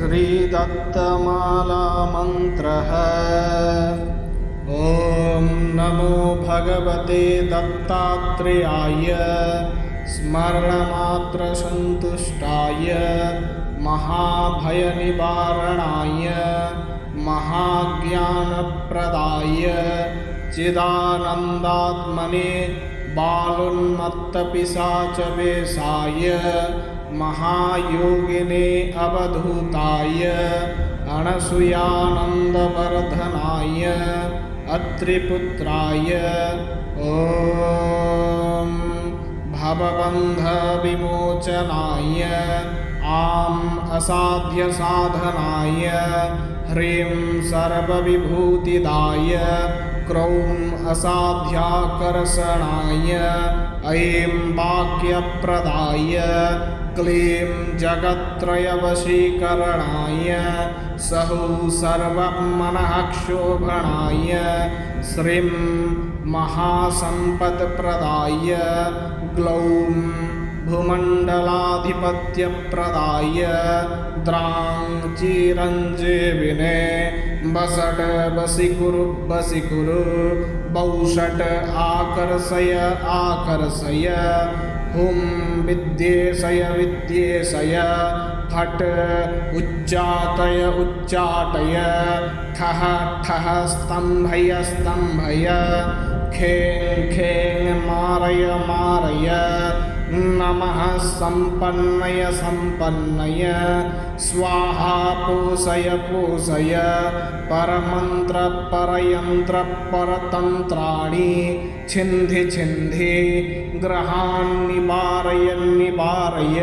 श्रीदत्तमालामन्त्रः। ॐ नमो भगवते दत्तात्रेयाय स्मरणमात्रसन्तुष्टाय महाभयनिवारणाय महाज्ञानप्रदाय चिदानन्दात्मने बालोन्मत्तपिशाचवेशाय महायोगिने अवधूताय अनसूयानन्दवर्धनाय अत्रिपुत्राय ॐ भवबन्धविमोचनाय आं असाध्यसाधनाय ह्रीं सर्वविभूतिदाय क्रौं असाध्याकर्षणाय ऐं वाक्यप्रदाय क्लीं जगत्त्रयवशीकरणाय सहुं सर्वमनःक्षोभणाय श्रीं महासम्पत्प्रदाय ग्लौं भूमण्डलाधिपत्यप्रदाय द्रां चिरञ्जीविने वसट वसिकुरु वसिकुरु बौषट आकर्षय आकर्षय हुं विद्येशय विद्येशय फट् उच्चाटय उच्चाटय ठः ठः स्तम्भय स्तम्भय खें खें मारय मारय नमः सम्पन्नय सम्पन्नय स्वाहा पोषय पोषय परमन्त्र परयन्त्र परतन्त्राणि छिन्धि छिन्धि ग्रहान् निवारय निवारय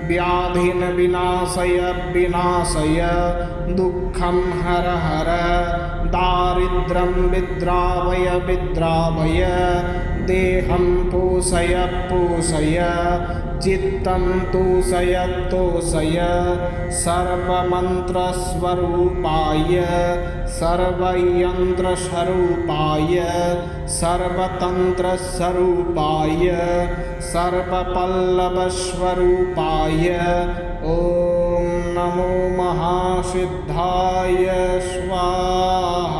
व्याधिन विनाशय विनाशय दुःखं हर हर दारिद्र्यं विद्रावय विद्रावय देहं पोषय पोषय चित्तं तोषय तोषय सर्वमन्त्रस्वरूपाय सर्वयन्त्रस्वरूपाय सर्वतन्त्रस्वरूपाय सर्वपल्लवस्वरूपाय ॐ नमो महासिद्धाय स्वाहा।